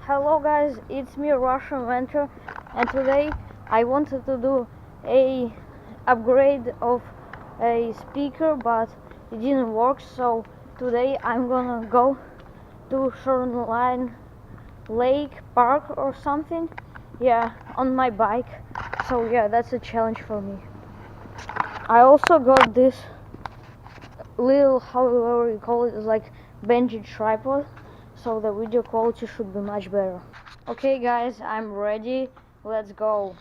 Hello guys, it's me Russian Inventor, and today I wanted to do a upgrade of a speaker, but it didn't work. So today I'm gonna go to Shoreline Lake Park or something, yeah, on my bike. So yeah, that's a challenge for me. I also got this little, however you call it, like bungee tripod, so the video quality should be much better. Okay guys, I'm ready, let's go.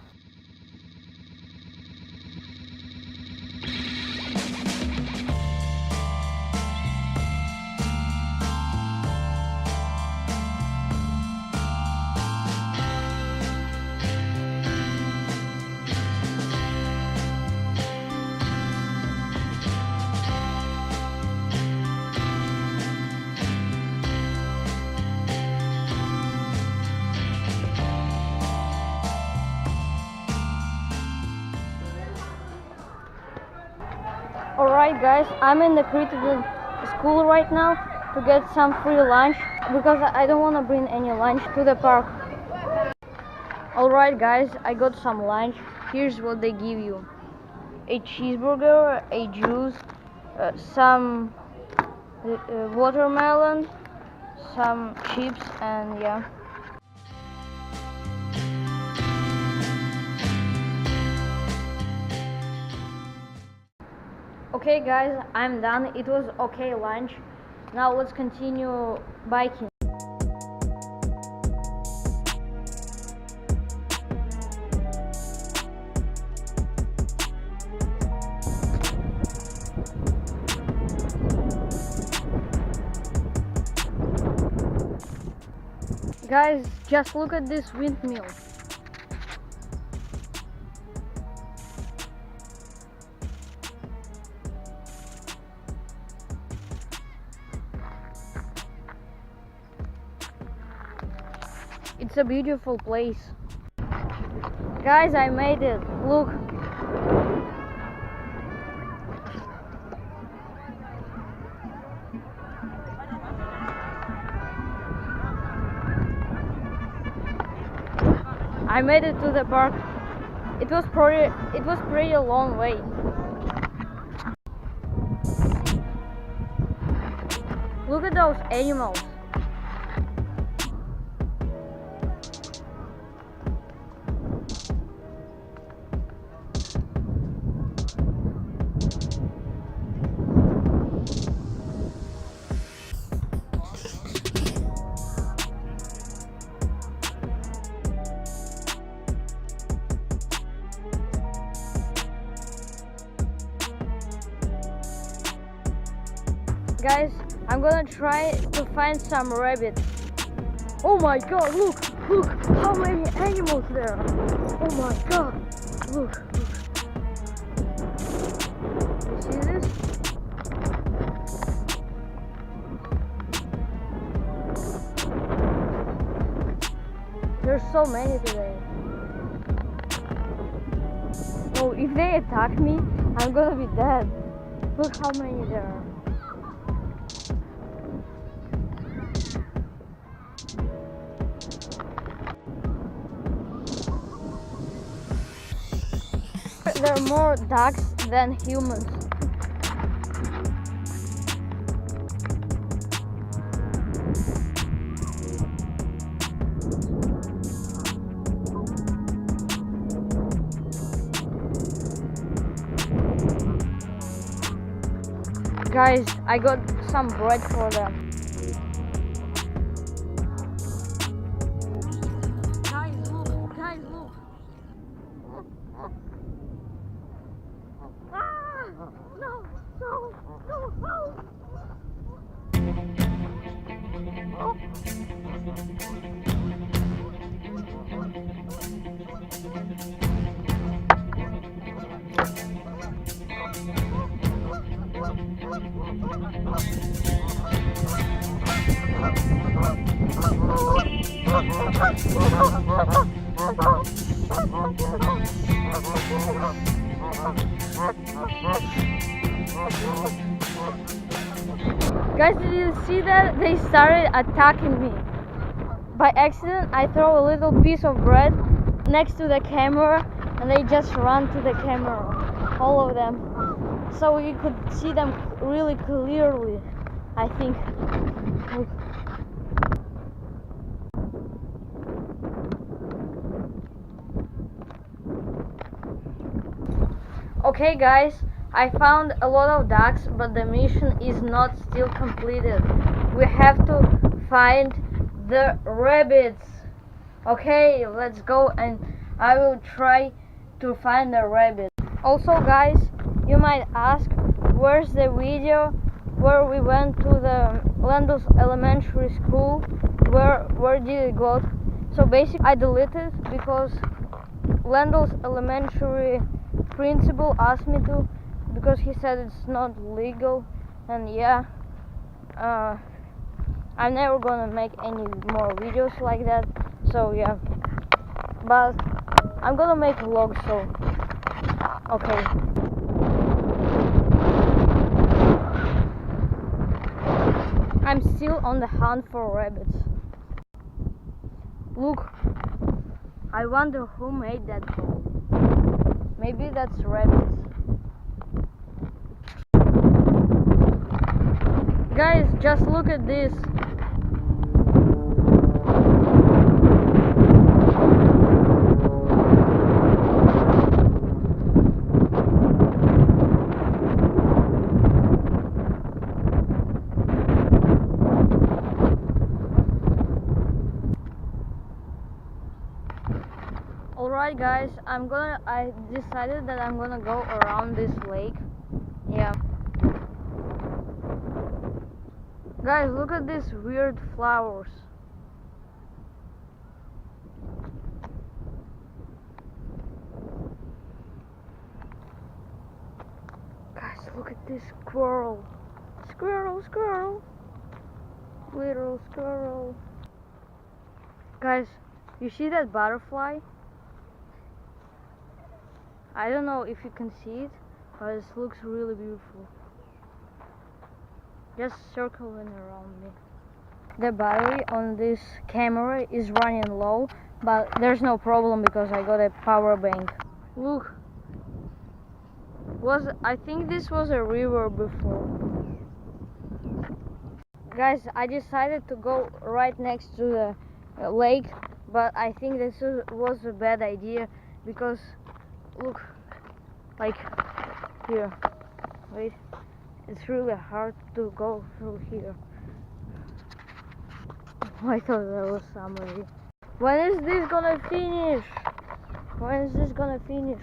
Alright guys, I'm in the critical school right now to get some free lunch because I don't want to bring any lunch to the park. Alright guys, I got some lunch. Here's what they give you: a cheeseburger, a juice, some watermelon, some chips, and yeah. Okay guys, I'm done. It was okay lunch. Now let's continue biking. Guys, just look at this windmill. It's a beautiful place. Guys, I made it. Look. I made it to the park. It was pretty a long way. Look at those animals. Guys, I'm gonna try to find some rabbits. Oh my god, look how many animals there are. Oh my god, look. You see this? There's so many today. Oh, if they attack me, I'm gonna be dead. Look how many there are. There are more ducks than humans. Guys, I got some bread for them. Guys, look. No. Guys, did you see that? They started attacking me. by accident I throw a little piece of bread next to the camera, and they just run to the camera, all of them. So you could see them really clearly, I think. Okay guys, I found a lot of ducks, but the mission is not still completed. We have to find the rabbits. Okay, let's go, and I will try to find the rabbit. Also guys, you might ask, where's the video where we went to the Landos Elementary School? Where did it go? So basically I deleted because Landos Elementary principal asked me to, because he said it's not legal, and yeah, I'm never gonna make any more videos like that, so yeah, but I'm gonna make vlogs, so okay. I'm still on the hunt for rabbits. Look, I wonder who made that hole. Maybe that's rabbits. Guys, just look at this. Alright guys, I decided that I'm gonna go around this lake. Yeah. Guys, look at these weird flowers. Guys, look at this squirrel. Squirrel, squirrel. Little squirrel. Guys, you see that butterfly? I don't know if you can see it, but it looks really beautiful. Just circling around me. The battery on this camera is running low, but there's no problem because I got a power bank. Look, I think this was a river before. Guys, I decided to go right next to the lake, but I think this was a bad idea because look, like here, wait, it's really hard to go through here. I thought there was somebody. When is this gonna finish? When is this gonna finish?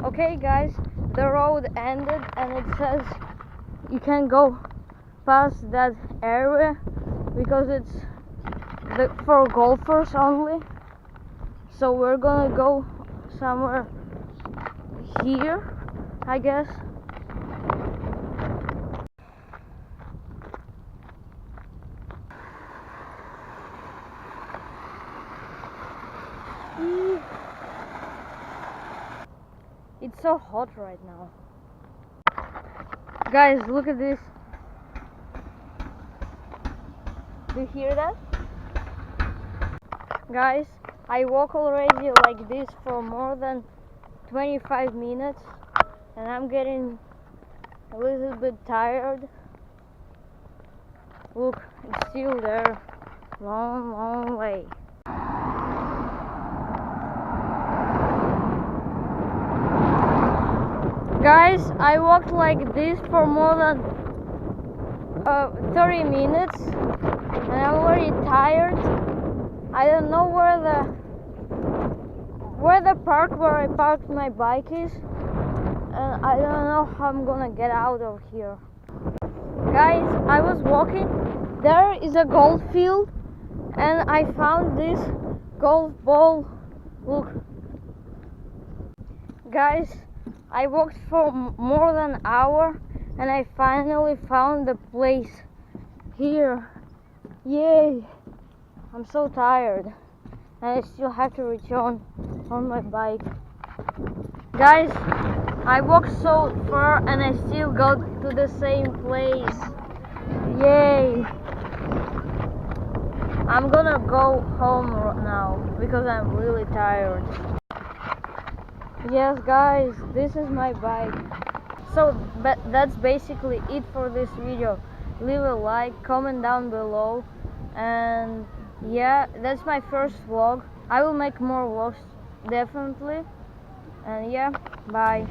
Okay guys, the road ended and it says you can't go past that area because it's for golfers only. So we're gonna go somewhere here, I guess. It's so hot right now. Guys, look at this. Do you hear that? Guys, I walk already like this for more than 25 minutes and I'm getting a little bit tired. Look, it's still there. Long, long way. Guys, I walked like this for more than 30 minutes and I'm already tired. I don't know where the park where I parked my bike is, and I don't know how I'm gonna get out of here. Guys, I was walking, there is a golf field and I found this golf ball. Look. Guys, I walked for more than an hour and I finally found the place here. Yay! I'm so tired and I still have to return on my bike. Guys, I walked so far and I still got to the same place. Yay! I'm gonna go home now because I'm really tired. Yes guys, this is my bike. So that's basically it for this video. Leave a like, comment down below, and yeah, that's my first vlog. I will make more vlogs definitely, and yeah, bye.